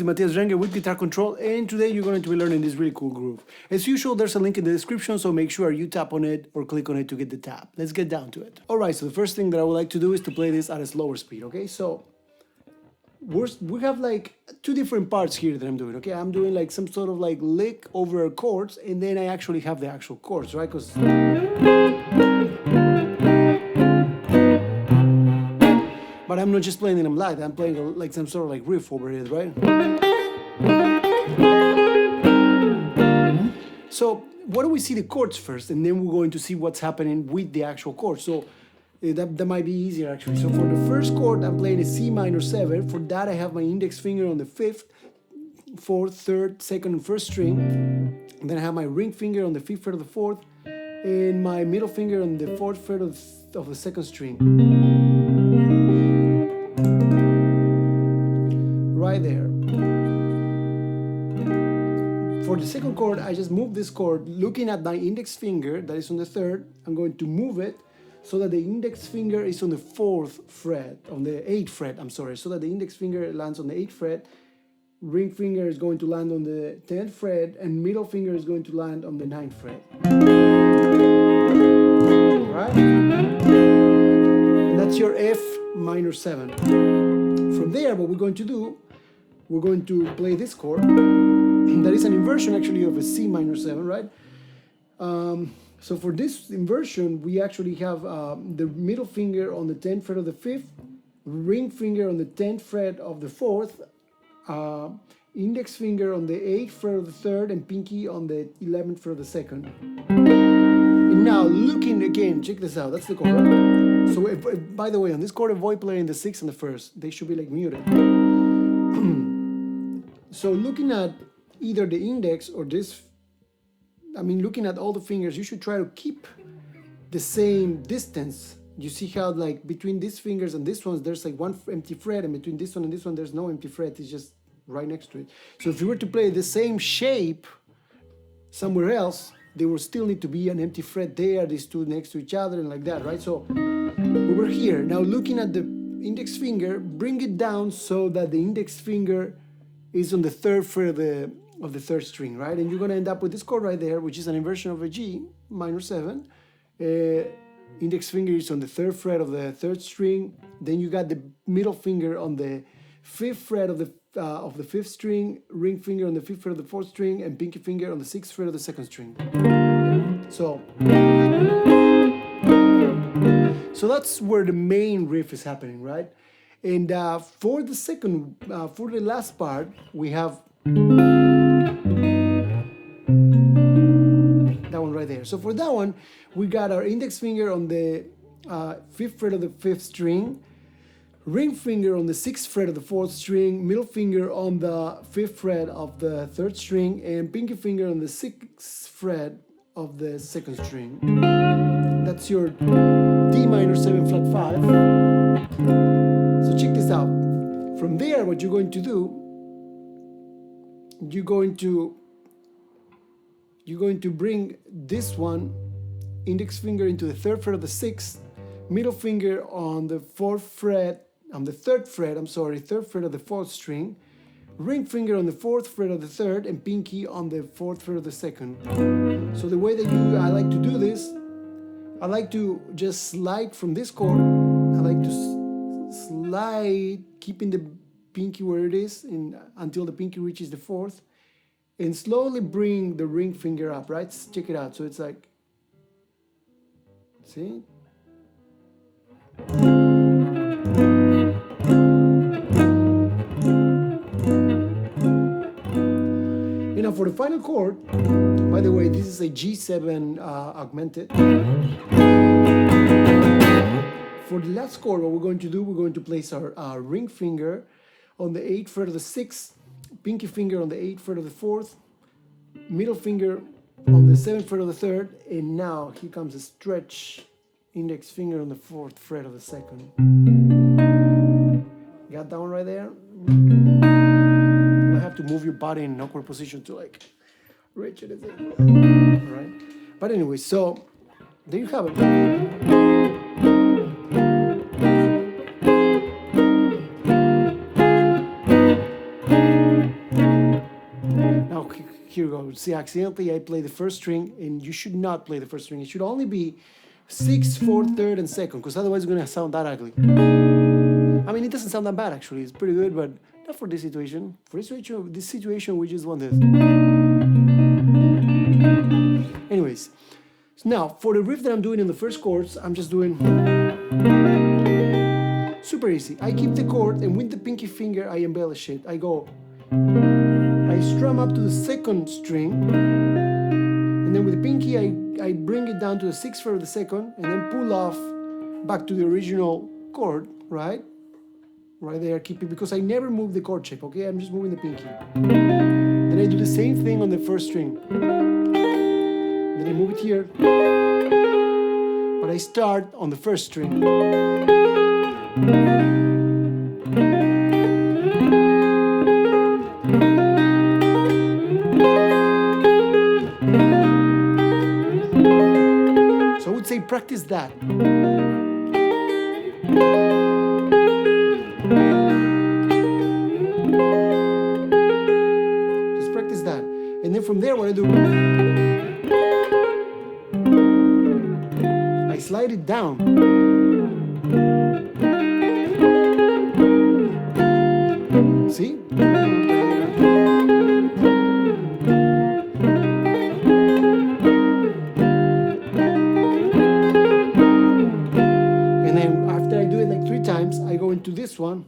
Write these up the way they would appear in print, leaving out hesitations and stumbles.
Matias Rengel with Guitar Control, and today you're going to be learning this really cool groove. As usual, there's a link in the description, so make sure you tap on it or click on it to get the tab. Let's get down to it. Alright, so the first thing that I would like to do is to play this at a slower speed, okay? So, we have like two different parts here that I'm doing, okay? I'm doing like some sort of like lick over chords, and then I actually have the actual chords, right? Because but I'm not just playing them live, I'm playing like some sort of like riff over it, right? So, why don't we see the chords first, and then we're going to see what's happening with the actual chords. So, that might be easier actually. So for the first chord, I'm playing a C minor 7. For that, I have my index finger on the 5th, 4th, 3rd, 2nd, and 1st string. And then I have my ring finger on the 5th fret of the 4th, and my middle finger on the 4th fret of the 2nd string. Right there. For the second chord, I just move this chord looking at my index finger that is on the 3rd. I'm going to move it so that the index finger is on the 4th fret, on the 8th fret, I'm sorry, so that the index finger lands on the 8th fret, ring finger is going to land on the 10th fret, and middle finger is going to land on the 9th fret. Alright? And that's your F minor 7. From there, what we're going to do, we're going to play this chord. That is an inversion actually of a C minor 7, right? So for this inversion, we actually have the middle finger on the 10th fret of the 5th, ring finger on the 10th fret of the 4th, index finger on the 8th fret of the 3rd, and pinky on the 11th fret of the 2nd. And now, looking again, check this out, that's the chord, right? So, by the way, on this chord, avoid playing the 6th and the 1st. They should be like muted. So looking at either the index or this, looking at all the fingers, you should try to keep the same distance. You see how like between these fingers and this one, there's like one empty fret, and between this one and this one, there's no empty fret, it's just right next to it. So if you were to play the same shape somewhere else, there will still need to be an empty fret there, these two next to each other, and like that, right? So over here, now looking at the index finger, bring it down so that the index finger is on the 3rd fret of the 3rd string, right? And you're going to end up with this chord right there, which is an inversion of a G minor 7. Index finger is on the 3rd fret of the 3rd string. Then you got the middle finger on the 5th fret of the 5th string, ring finger on the 5th fret of the 4th string, and pinky finger on the 6th fret of the 2nd string. So that's where the main riff is happening, right? And for the last part, we have that one right there. So for that one, we got our index finger on the 5th fret of the 5th string, ring finger on the 6th fret of the 4th string, middle finger on the 5th fret of the 3rd string, and pinky finger on the 6th fret of the 2nd string. That's your D minor 7 flat 5. So check this out. From there, what you're going to do, you're going to bring this one, index finger into the 3rd fret of the 6th, middle finger on the 4th fret, on the 3rd fret, 3rd fret of the 4th string, ring finger on the 4th fret of the 3rd, and pinky on the 4th fret of the 2nd. So the way that I like to do this, I like to just slide from this chord, I like to slide, keeping the pinky where it is until the pinky reaches the 4th, and slowly bring the ring finger up, right? Check it out. So it's like, see? And now for the final chord, by the way, this is a G7 augmented. For the last chord, what we're going to do, we're going to place our ring finger on the 8th fret of the 6th, pinky finger on the 8th fret of the 4th, middle finger on the 7th fret of the 3rd, and now here comes a stretch index finger on the 4th fret of the 2nd. Got that one right there? You have to move your body in an awkward position to like reach it. Alright? But anyway, so there you have it. here we go. See, accidentally I play the first string, and you should not play the first string. It should only be 6th, 4th, 3rd, and 2nd, because otherwise it's gonna sound that ugly. I mean, it doesn't sound that bad actually. It's pretty good, but not for this situation. For this situation, we just want this. Anyways, so now for the riff that I'm doing in the first chords, I'm just doing super easy. I keep the chord, and with the pinky finger, I embellish it. I strum up to the 2nd string, and then with the pinky, I bring it down to the 6th fret of the 2nd, and then pull off back to the original chord, right? Right there, keep it, because I never move the chord shape, okay? I'm just moving the pinky. Then I do the same thing on the first string. Then I move it here, but I start on the first string. So I would say practice that. Just practice that. And then from there, what I do, I slide it down. See? And then after I do it like 3 times, I go into this one.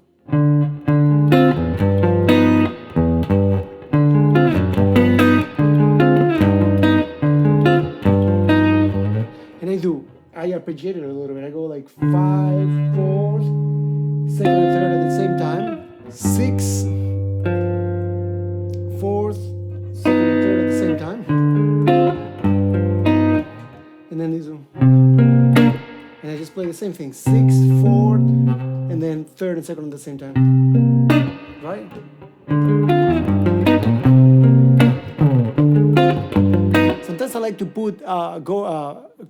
I arpeggiate it a little bit. I go like 5, 4, 2nd and 3rd at the same time, 6, 4th, 2nd and 3rd at the same time, and then this one, and I just play the same thing, 6, 4, and then 3rd and 2nd at the same time, right? Sometimes I like to put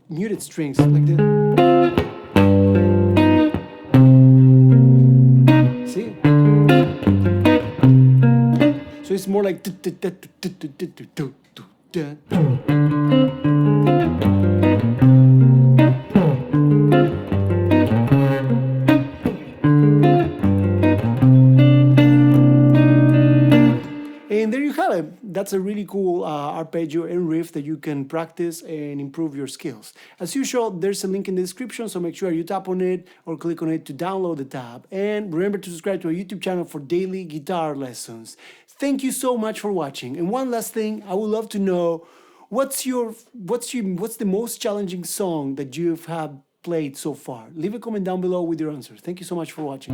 muted strings like this. See? So it's more like. And there you have it. That's a really cool arpeggio and riff that you can practice and improve your skills. As usual, there's a link in the description, so make sure you tap on it or click on it to download the tab. And remember to subscribe to our YouTube channel for daily guitar lessons. Thank you so much for watching. And one last thing, I would love to know what's the most challenging song that you've had played so far? Leave a comment down below with your answer. Thank you so much for watching.